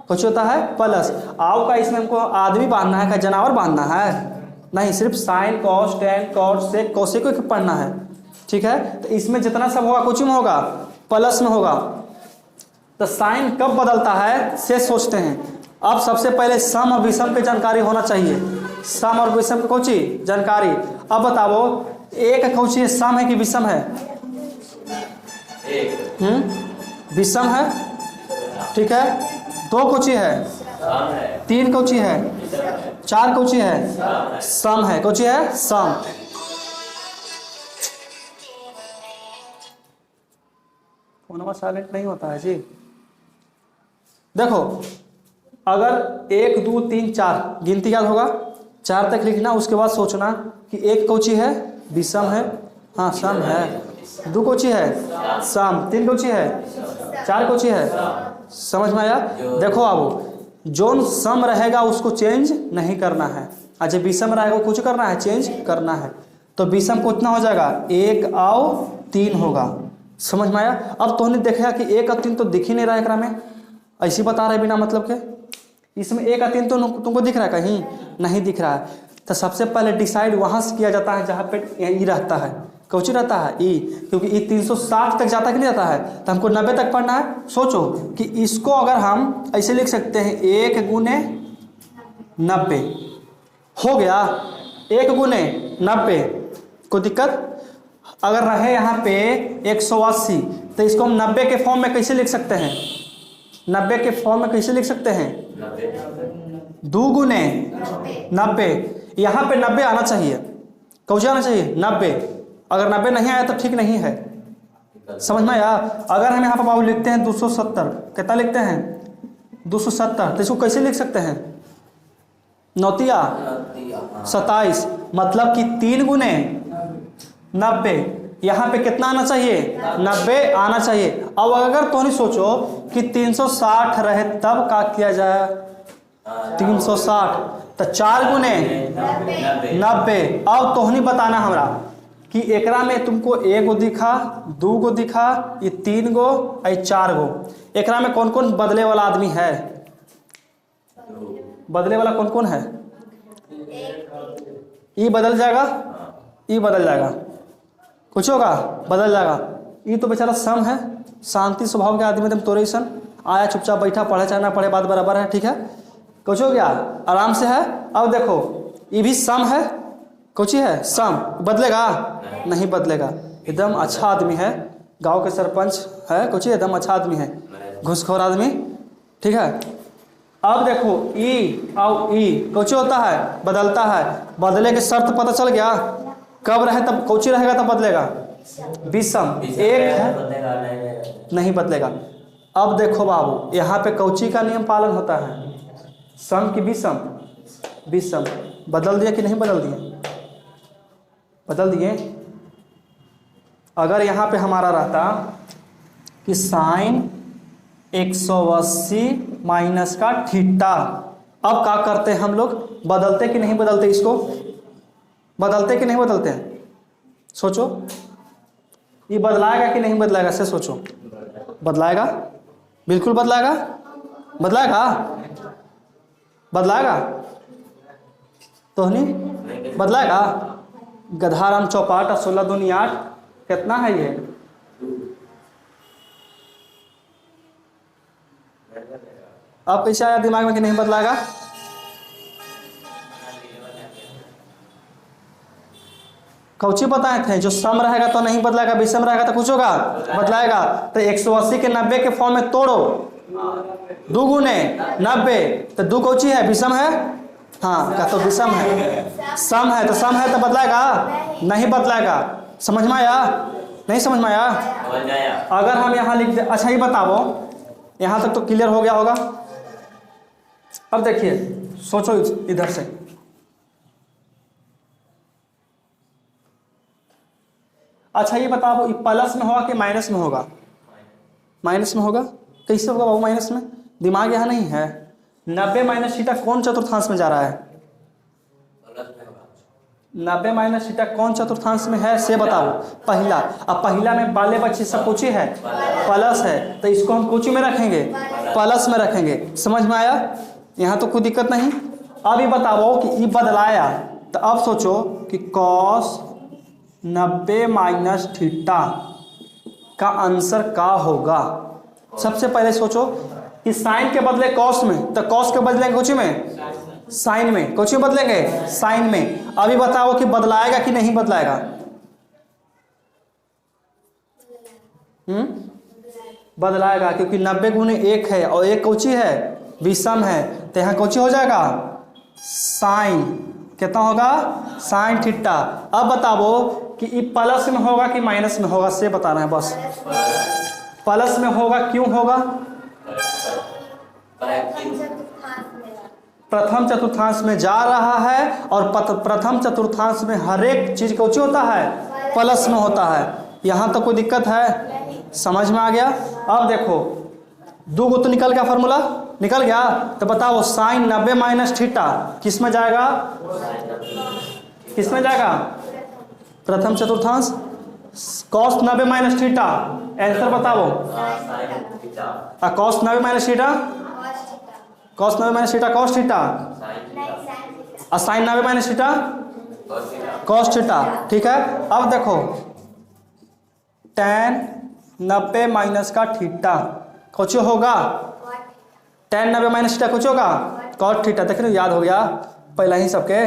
कुछ होता है प्लस। आओ का इसमें हमको आदमी बांधना है, क्या जानवर बांधना है? नहीं, सिर्फ sine cos tan cos sec cosec को पढ़ना है, ठीक है। तो इसमें जितना सब होगा कुछ में होगा प्लस में होगा। तो साइन कब बदलता है से सोचते हैं। अब सबसे पहले सम और विषम की जानकारी होना चाहिए, सम और विषम की कौची जानकारी। अब बताओ एक कौची सम है कि विषम है? विषम है, ठीक है। दो कौची है, तीन कौची है, चार कौची है, सम है, कौची है सम। फोन साइलेंट नहीं होता है जी। देखो अगर 1 2 3 4 गिनती याद होगा, 4 तक लिखना, उसके बाद सोचना कि एक कौची है विषम है, हाँ सम है, 2 कौची है सम, 3 कौची है, 4 कौची है, समझ में आया? देखो अब जोन सम रहेगा उसको चेंज नहीं करना है, अच्छा विषम रहेगा कुछ करना है, चेंज करना है। तो विषम को कितना हो जाएगा 1 और 3 होगा, समझ में आया? अब तो हमने देखा कि 1 और 3 तो दिख ही नहीं रहा है, एकरा में ऐसी बता रहे बिना मतलब के। इसमें 1 और 3 तो तुमको दिख रहा है, कहीं नहीं दिख रहा है। तो सबसे पहले डिसाइड वहां से किया जाता है जहां पे ई रहता है, कौची रहता है ई, क्योंकि ई 360 तक जाता कि नहीं जाता है, तो हमको 90 तक पढ़ना है। सोचो कि इसको अगर हम ऐसे लिख सकते हैं 1 गुने 90 हो गया, 1 गुने 90, कोई दिक्कत? अगर रहे यहाँ पे 180 तो इसको हम 90 के फॉर्म में कैसे लिख सकते हैं, 90 के फॉर्म में कैसे लिख सकते हैं? 2 गुने 90, यहाँ पे 90 आना चाहिए, कौन आना चाहिए 90। अगर 90 नहीं आया तो ठीक नहीं है, समझ में आया? अगर हम यहाँ पर बाबू लिखते हैं 270, कितना लिखते हैं 270, तो इसको कैसे लिख सकते हैं? 9 27, मतलब कि 3 गुने 90, यहाँ पे कितना आना चाहिए 90 आना चाहिए। अब अगर तो नहीं सोचो कि 360 रहे तब क्या किया जाए 360, तो 4 गुने 90। अब तो नहीं बताना हमरा कि एकरा में तुमको 1 गो दिखा, 2 गो दिखा, ये 3 गो, 4 गो, एकरा में कौन कौन बदले वाला आदमी है? बदले वाला कौन कौन है? ई बदल जाएगा, ई बदल जाएगा, कुछ होगा बदल जाएगा। ये तो बेचारा सम है, शांति स्वभाव के आदमी एकदम तोरे सन, आया चुपचाप बैठा, पढ़े चाहे ना पढ़े बात बराबर है, ठीक है, कुछ हो गया आराम से है। अब देखो ये भी सम है, कुछ है सम, बदलेगा नहीं बदलेगा, एकदम अच्छा आदमी है, गांव के सरपंच है, कुछ एकदम अच्छा आदमी है, घूसखोर आदमी, ठीक है। अब देखो ई और ई कुछ होता है बदलता है, बदले के शर्त पता चल गया, कब रहे तब कौची रहेगा तब बदलेगा विषम, एक है नहीं बदलेगा। अब देखो बाबू यहाँ पे कौची का नियम पालन होता है, सम की विषम, विषम बदल दिया कि नहीं बदल दिए? बदल दिए। अगर यहाँ पे हमारा रहता कि साइन 180 माइनस का थीटा, अब क्या करते हैं हम लोग, बदलते कि नहीं बदलते? इसको बदलते कि नहीं बदलते हैं? सोचो ये बदलाएगा कि नहीं बदलाएगा, से सोचो। बदलाएगा, बिल्कुल बदलाएगा, बदलाएगा, बदलाएगा तो नहीं बदलाएगा। गधाराम चौपाट और 16 दूनी 8, कितना है ये? अब कैसे आया दिमाग में कि नहीं बदलाएगा? कौची बताए थे, जो सम रहेगा तो नहीं बदलाएगा, विषम रहेगा तो कुछ होगा बदलाएगा। तो 180 के 90 के फॉर्म में तोड़ो, 2 गुने 90, तो 2 कौची है विषम है, हाँ क्या तो विषम है, सम है तो सम है तो बदलाएगा नहीं बदलाएगा, समझ में आया नहीं समझ में आया? अगर हम यहाँ लिख दे, अच्छा ये बताओ यहाँ तक तो क्लियर हो गया होगा। अब देखिए सोचो इधर से, अच्छा ये बताओ ये प्लस में होगा कि माइनस में होगा? माइनस में होगा। कैसे होगा बाबू माइनस में? दिमाग यहाँ नहीं है। 90 माइनस थीटा कौन चतुर्थांश में जा रहा है? 90 माइनस थीटा कौन चतुर्थांश में है से बताओ। पहला, अब पहला में बाले बच्चे सब कुछ ही है, प्लस है, तो इसको हम कुछ में रखेंगे, प्लस में रखेंगे। समझ में आया? यहाँ तो कोई दिक्कत नहीं। अब ये बताओ कि ये बदलाया, तो अब सोचो कि कॉस 90 माइनस थीटा का आंसर का होगा। सबसे पहले सोचो कि साइन के बदले कॉस में, तो कॉस के बदलेंगे कुछ में, साइन में, कुछ में बदलेंगे, साइन में। अभी बताओ कि बदलाएगा कि नहीं बदलाएगा? बदलाएगा, क्योंकि 90 गुने 1 है और 1 कौची है, विषम है, तो यहाँ कौची हो जाएगा, साइन। कितना होगा, साइन थीटा। अब बताओ कि ये प्लस में होगा कि माइनस में होगा, से बताना है बस। प्लस में होगा, क्यों होगा? प्रथम चतुर्थांश में जा रहा है, और प्रथम चतुर्थांश में हर एक चीज कौची होता है, प्लस में होता है। यहाँ तो कोई दिक्कत है? समझ में आ गया? अब देखो 2 तो निकल गया, फार्मूला निकल गया, तो बताओ साइन 90 माइनस थीटा किस में जाएगा, किस में जाएगा, प्रथम चतुर्थांश। कॉस 90 माइनस थीटा, आंसर बताओ। Cos 90 minus theta, cos 90 minus theta cos theta, और sin 90 minus theta cos theta. ठीक है, अब देखो tan 90 माइनस का थीटा कुछ होगा, tan 90 माइनस थीटा कुछ होगा, कॉस थीटा। देख रहे हो, याद हो गया पहला ही सबके,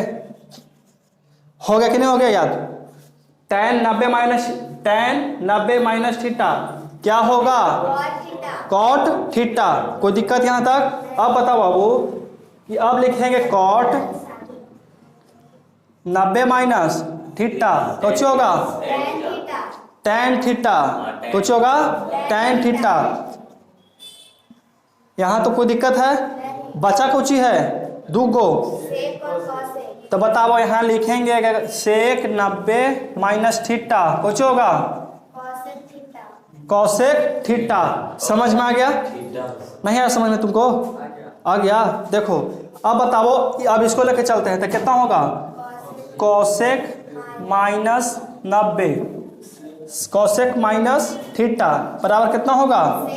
हो गया कि नहीं हो गया याद? tan 90 माइनस थीटा क्या होगा, कॉट थीटा। कोई दिक्कत यहाँ तक? अब बताओ बाबू कि अब लिखेंगे कॉट 90 माइनस थीटा कुछ होगा, tan थीटा कुछ होगा, tan थीटा। यहाँ तो कोई दिक्कत है? बचा कुछ ही है, 2 गो, तो बताओ यहाँ लिखेंगे सेक 90 माइनस थीटा कुछ होगा, कॉसेक थीटा। समझ में आ गया? नहीं आया समझ में तुमको? आ गया। देखो अब बताओ, अब इसको लेके चलते हैं, तो कितना होगा, cosec minus 90, cosec minus theta बराबर कितना होगा,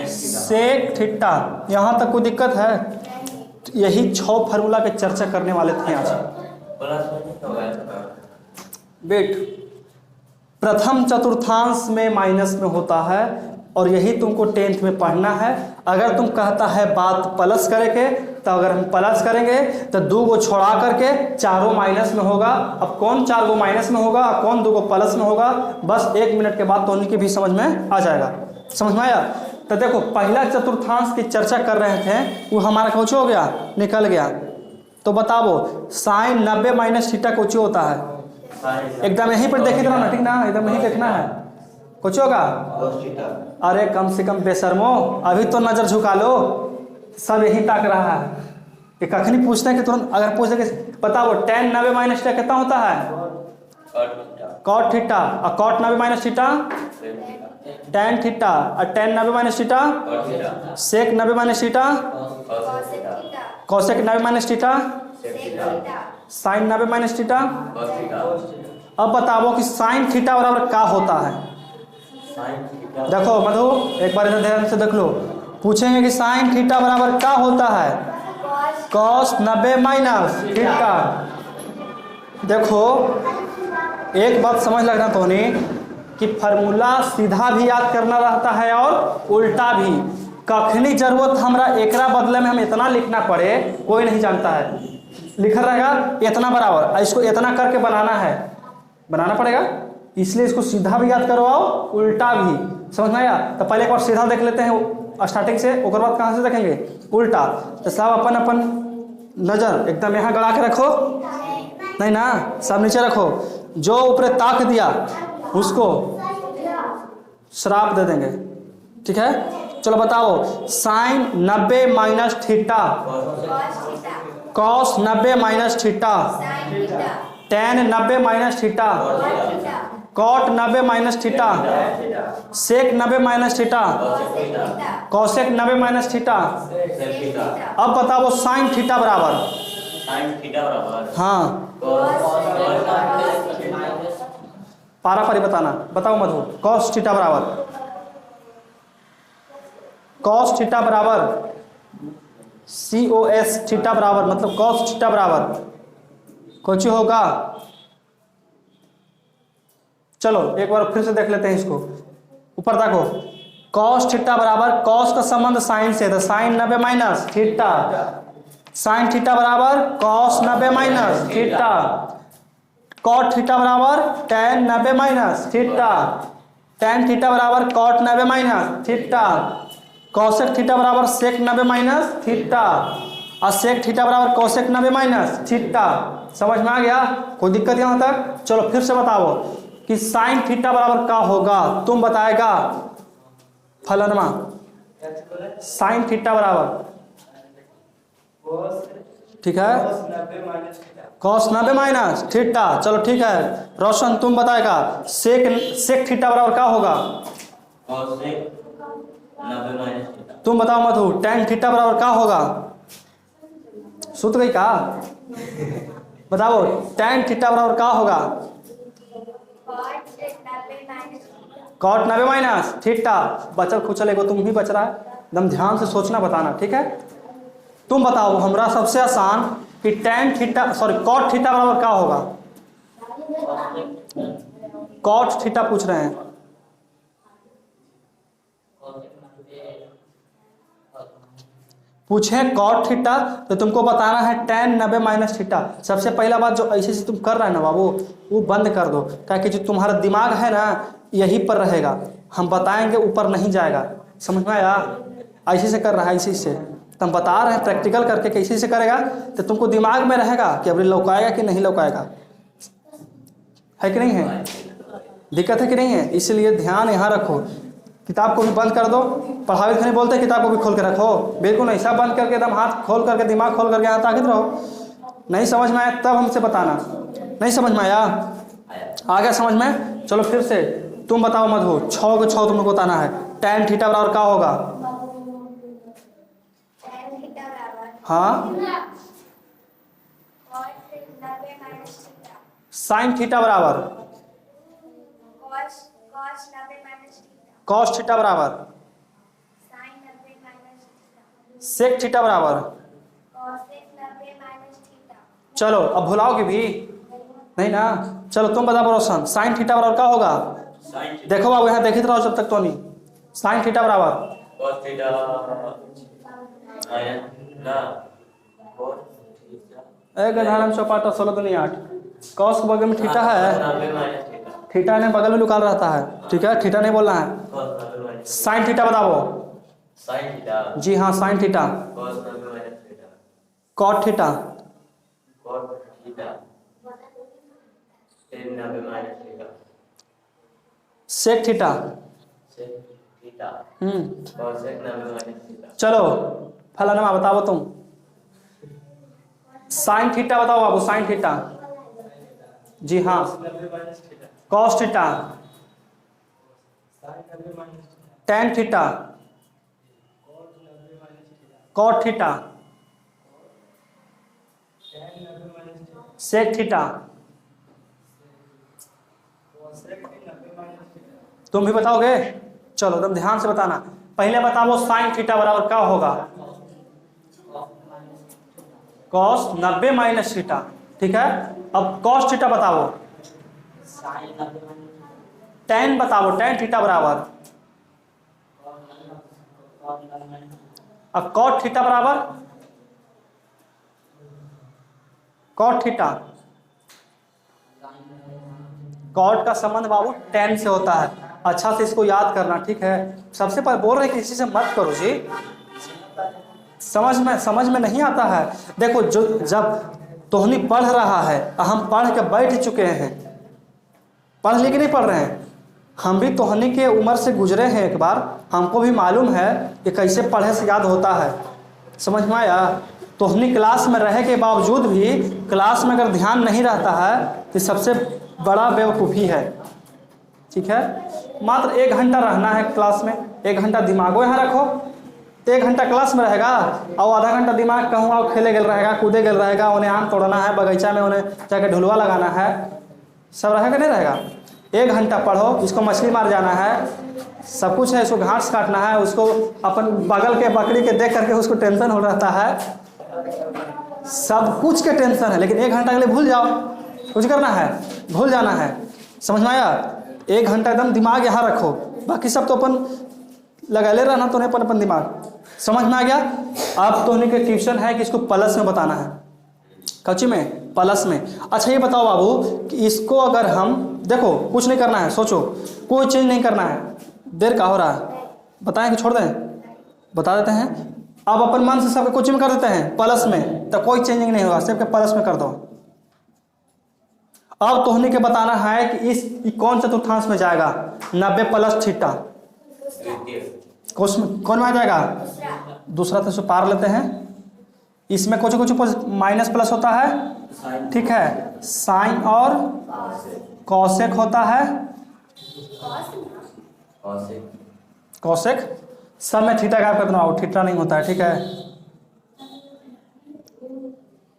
सेक थीटा। यहाँ तक कोई दिक्कत है? यही 6 फार्मूला पे चर्चा करने वाले थे आज। बेट प्रथम चतुर्थांश में माइनस में होता है, और यही तुमको 10th में पढ़ना है। अगर तुम कहता है बात प्लस करेंगे, तो अगर हम प्लस करेंगे तो 2 को छोड़ा करके चारों माइनस में होगा। अब कौन 4 को माइनस में होगा, कौन 2 को प्लस में होगा, बस 1 मिनट के बाद तो उनकी भी समझ में आ जाएगा। समझ में आया? तो देखो पहला चतुर्थांश की चर्चा कर रहे थे, वो हमारा कुछ हो गया, निकल गया। तो बताओ साइन 90 माइनस थीटा कुछ होता है, एकदम यहीं पर देखे ना, ठीक ना, एकदम यहीं देखना है, कुछ होगा। अरे कम से कम बेशर्मो, अभी तो नजर झुका लो, सब यही ताक रहा है। ये कखनी पूछते हैं कि तुरंत अगर पूछ देंगे बताओ tan 90 माइनस थीटा कितना होता है, कॉट थीटा, और cot 90 minus theta tan theta, और tan 90 minus theta sec 90 minus theta, cosec 90 minus theta, sine 90 minus theta. अब बताओ कि साइन थीटा बराबर क्या होता है। देखो मधु एक बार इधर ध्यान से देख लो, पूछेंगे कि साइन थीटा बराबर क्या होता है, कॉस 90 माइनस थीटा। देखो एक बात समझ लगना तोने कि फार्मूला सीधा भी याद करना रहता है और उल्टा भी। कखनी जरूरत हमरा एकरा बदले में हम इतना लिखना पड़े, कोई नहीं जानता है। लिखा रहेगा इतना बराबर, इसको इतना करके बनाना है, बनाना पड़ेगा, इसलिए इसको सीधा भी याद करवाओ, उल्टा भी। समझ में आया? तो पहले एक बार सीधा देख लेते हैं स्टार्टिंग से, उसके बाद कहाँ से देखेंगे, उल्टा। तो सब अपन अपन नजर एकदम यहाँ गड़ा के रखो, नहीं ना, सब नीचे रखो। जो ऊपर ताक दिया उसको श्राप दे देंगे, ठीक है। चलो बताओ sin 90 minus theta, cos 90 minus theta, tan 90 minus theta, cot 90 minus theta, sec 90 minus theta, cosec 90 minus theta. अब बताओ साइन थीटा बराबर, साइन थीटा बराबर हाँ माइनस पारा पारी बताना, बताओ मधु। कॉस थीटा बराबर, कॉस थीटा बराबर COS थीटा बराबर, मतलब कॉस थीटा बराबर कुछ होगा। चलो एक बार फिर से देख लेते हैं इसको। ऊपर देखो, कॉस थीटा बराबर, कॉस का संबंध साइन से, तो sin 90 minus theta, sin theta बराबर cos 90 minus theta, cot theta बराबर tan 90 minus theta, tan theta बराबर cot 90 minus theta, cosec theta बराबर सेक 90 माइनस थीटा, और सेक थीटा बराबर कॉसेक 90 माइनस थीटा। समझ में आ गया? कोई दिक्कत यहाँ तक? चलो फिर से बताओ कि साइन थीटा बराबर क्या होगा, तुम बताएगा फलनमा। साइन थीटा बराबर, ठीक है, कॉस 90 माइनस थीटा। चलो ठीक है, रोशन तुम बताएगा सेक थीटा बराबर क्या होगा? Cosec 90 minus theta. तुम बताओ मधु, tan थीटा बराबर क्या होगा? सुत गई का? बताओ tan थीटा बराबर क्या होगा? Cot 90 minus theta. बचल खुचल एगो तुम ही बच रहा है, एकदम ध्यान से सोचना बताना, ठीक है। तुम बताओ हमरा सबसे आसान कि tan theta sorry cot theta बराबर क्या होगा? कॉट थीटा पूछ रहे हैं। पूछे कॉट थीटा तो तुमको बताना है tan 90 माइनस थीटा। सबसे पहला बात जो ऐसे से तुम कर रहे हैं ना बाबू, वो बंद कर दो, ताकि जो तुम्हारा दिमाग है ना यहीं पर रहेगा, हम बताएंगे ऊपर नहीं जाएगा। समझ में आया? ऐसे से कर रहा है, ऐसे से तो हम बता रहे हैं, प्रैक्टिकल करके कैसे से करेगा तो तुमको दिमाग में रहेगा कि अभी लौकाएगा कि नहीं लौकाएगा, है कि नहीं है? दिक्कत है कि नहीं है? इसलिए ध्यान यहाँ रखो। किताब को भी बंद कर दो, पढ़ावे नहीं बोलते किताब को भी खोल के रखो, बिल्कुल ऐसा बंद करके एकदम हाथ खोल करके दिमाग खोल करके यहाँ ताकित रहो। नहीं समझ में आया तब हमसे बताना। नहीं समझ में आया? आ गया समझ में? चलो फिर से तुम बताओ मधु, 6 को 6 तुमको बताना है। tan थीटा बराबर क्या होगा? हाँ, साइन थीटा बराबर कॉस थीटा बराबर सेक थीटा बराबर। चलो अब भुलाओगे भी नहीं ना? चलो तुम बताओ रोशन, साइन थीटा बराबर क्या होगा? देखो बाबू यहाँ देखते रहो जब तक तो नहीं। साइन थीटा बराबर cos थीटा माइनस ना cos थीटा एक धारम चौपाटा 16 दूनी 8। कॉस के बगल में थीटा है, 90 माइनस थीटा। थीटा ने बगल में निकाल रहता है, ठीक है, थीटा नहीं बोलना है। cos 90 माइनस साइन थीटा बताओ। साइन थीटा जी हाँ, sin theta. cos 90 minus theta cot theta cos theta tan 90 minus theta sec theta. sec theta hmm, cosec 90 minus theta. चलो फलाना बताओ तुम। साइन थीटा बताओ बाबू, साइन थीटा। जी हाँ, cos theta, tan theta, cot theta, sec theta. तुम भी बताओगे? चलो एकदम ध्यान से बताना। पहले बताओ साइन थीटा बराबर क्या होगा? कॉस 90 माइनस थीटा, ठीक है। अब कॉस थीटा बताओ। tan बताओ, tan थीटा बराबर। अब कॉट थीटा बराबर कॉट थीटा। कॉट का संबंध बाबू tan से होता है। अच्छा से इसको याद करना, ठीक है। सबसे पहले बोल रहे हैं कि किसी से मत करो जी, समझ में नहीं आता है। देखो जो जब तोहनी पढ़ रहा है, हम पढ़ के बैठ चुके हैं, पढ़ लिख नहीं पढ़ रहे हैं, हम भी तोहनी के उम्र से गुजरे हैं एक बार, हमको भी मालूम है कि कैसे पढ़े से याद होता है। समझ में आया? तोहनी क्लास में रहे के बावजूद भी क्लास में अगर ध्यान नहीं रहता है तो सबसे बड़ा बेवकूफ़ी है, ठीक है। मात्र 1 घंटा रहना है क्लास में, 1 घंटा दिमागो यहाँ रखो, 1 घंटा क्लास में रहेगा और आधा घंटा दिमाग कहूँ और खेले गल रहेगा, कूदे गल रहेगा, उन्हें आम तोड़ना है, बगीचा में उन्हें जाकर ढुलवा लगाना है, सब रहेगा नहीं रहेगा। 1 घंटा पढ़ो, इसको मछली मार जाना है, सब कुछ है, इसको घास काटना है, उसको अपन बगल के बकरी के देख करके उसको टेंशन हो रहता है, सब कुछ के टेंशन है, लेकिन 1 घंटा के लिए भूल जाओ, कुछ करना है, भूल जाना है। समझ में आया? 1 घंटा एकदम दिमाग यहाँ रखो, बाकी सब तो अपन लगा ले रहना, तो नहीं अपन दिमाग। समझ में आ गया? अब तो उन्हीं के ट्यूशन है कि इसको प्लस में बताना है, कच्ची में, प्लस में। अच्छा ये बताओ बाबू कि इसको अगर हम देखो, कुछ नहीं करना है, सोचो, कोई चेंज नहीं करना है, देर का हो रहा है, बताएं कि छोड़ दें? बता देते हैं। अब अपन मन से सबके कोचिंग में कर देते हैं प्लस में, तो कोई चेंजिंग नहीं होगा, सबके प्लस में कर दो। अब तो उन्हीं के बताना है कि इस कौन चतुर्थांश में जाएगा, 90 प्लस थीटा कौन में आ जाएगा? दूसरा तो पार लेते हैं, इसमें कुछ कुछ माइनस प्लस होता है, ठीक है, साइन और कॉसेक होता है, कॉसेक, सब में थीटा गायब कर देना, थीटा नहीं होता है, ठीक है,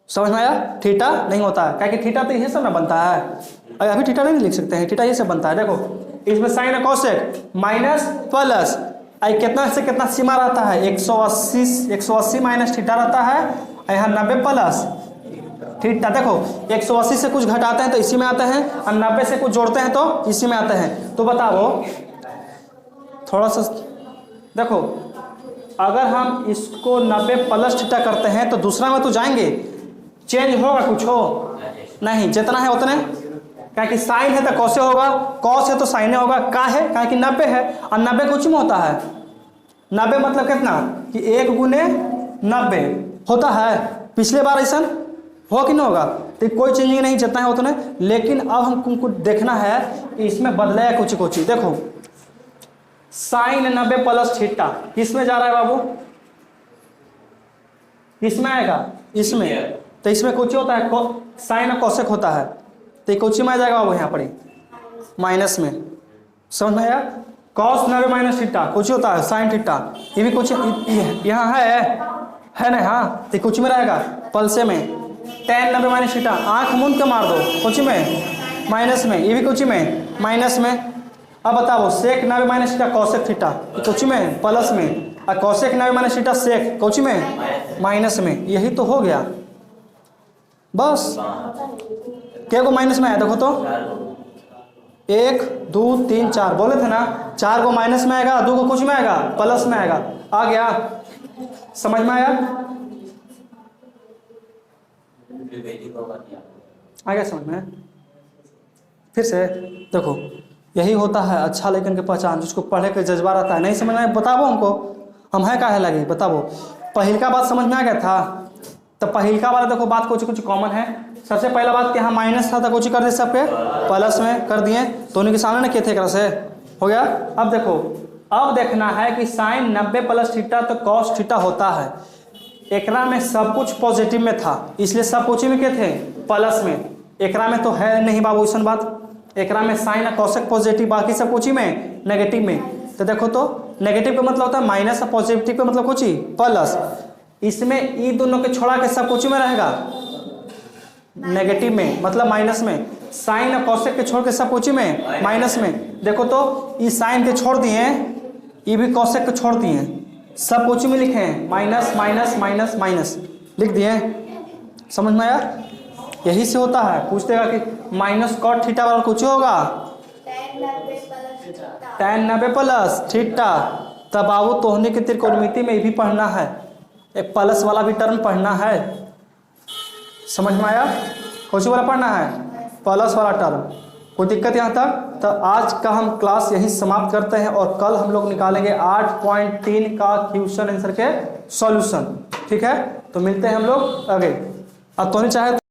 समझ में आया? थीटा नहीं होता है, क्या कि थीटा तो ये सब में बनता है, अभी थीटा नहीं लिख सकते हैं, थीटा ये सब बनता है। देखो इसमें साइन और कॉसेक माइनस प्लस, आई कितना से कितना सीमा रहता है, 180 माइनस थीटा रहता है, यहाँ 90 प्लस थीटा। देखो 180 से कुछ घटाते हैं तो इसी में आते हैं, और 90 से कुछ जोड़ते हैं तो इसी में आते हैं। तो बताओ थोड़ा सा देखो, अगर हम इसको 90 प्लस थीटा करते हैं तो दूसरा में तो जाएंगे, चेंज होगा कुछ हो नहीं, जितना है उतने, क्या कि साइन है तो कॉसे होगा, कॉस है तो साइने होगा, का है क्या कि 90 है, और 90 कुछ में होता है, 90 मतलब कितना कि 1 गुने 90 होता है। पिछले बार ऐसा हो कि नहीं होगा, तो कोई चेंजिंग नहीं, जितना है उतने। लेकिन अब हमको देखना है कि इसमें बदलाया कुछ कुछ। देखो साइन 90 प्लस थीटा किसमें जा रहा है बाबू? किसमें आएगा? इसमें। तो इसमें कुछ होता है, साइन और कॉसेक होता है, तो कुछ में आ जाएगा बाबू, यहाँ पर माइनस में। समझ में आया? कॉस 90 माइनस थीटा कुछ होता है, साइन थीटा, ये भी कुछ यहाँ है ना, हाँ, तो कुछ में रहेगा पलसे में। tan 90 माइनस थीटा, आँख मूंद के मार दो, कुछ में माइनस में, ये भी कुछ में माइनस में। अब बताओ सेक 90 माइनस थीटा कॉसेक थीटा, कुछ में प्लस में, और कॉसेक 90 माइनस थीटा सेक कुछ में माइनस में। यही तो हो गया बस। क्या को माइनस में आया? देखो तो 1 2 3 4 बोले थे ना, 4 को माइनस में आएगा, 2 को कुछ में आएगा, प्लस में आएगा। आ गया? समझ में आया? आ गया समझ में? फिर से देखो, यही होता है अच्छा लेकिन के पहचान, जिसको पढ़े के जज्बा रहता है। नहीं समझ में बताओ हमको, हम है काहे लगे बताओ। पहिलका बात समझ में आ गया था? तो पहिलका वाला देखो बात कुछ कुछ कॉमन है। सबसे पहला बात कि यहाँ माइनस था तो कुछ कर दिए, सबके प्लस में कर दिए, तो उन्हीं के सामने ना किए थे, एक से हो गया। अब देखो, अब देखना है कि साइन 90 प्लस थीटा तो कॉस थीटा होता है, एकरा में सब कुछ पॉजिटिव में था, इसलिए सब कुछ में क्या थे? प्लस में। एकरा में तो है नहीं बाबू ऐसा बात, एकरा में साइन और कॉसेक पॉजिटिव, बाकी सब कुछ में नेगेटिव में। तो देखो तो नेगेटिव का मतलब होता है माइनस, और पॉजिटिव का मतलब कुछ ही प्लस। इसमें ई दोनों के छोड़ा के सब कुछ में रहेगा नेगेटिव में, मतलब माइनस में। साइन और कॉसेक के छोड़ के सब कुछ में माइनस में। देखो तो ई साइन के छोड़ दिए, ये भी कॉसेक के छोड़ दिए, सब कुछ में लिखे हैं माइनस माइनस माइनस माइनस लिख दिए। समझ में आया? यही से होता है। पूछ देगा कि माइनस कॉट थीटा वाला कुछ होगा, tan 90 प्लस थीटा। तब बाबू तोहने की त्रिकोणमिति में भी पढ़ना है, एक प्लस वाला भी टर्म पढ़ना है। समझ में आया? कौन सी वाला पढ़ना है? प्लस वाला टर्म। कोई दिक्कत यहाँ तक? तो आज का हम क्लास यहीं समाप्त करते हैं, और कल हम लोग निकालेंगे 8.3 का क्वेश्चन आंसर के सॉल्यूशन। ठीक है, तो मिलते हैं हम लोग आगे। अब तो नहीं चाहे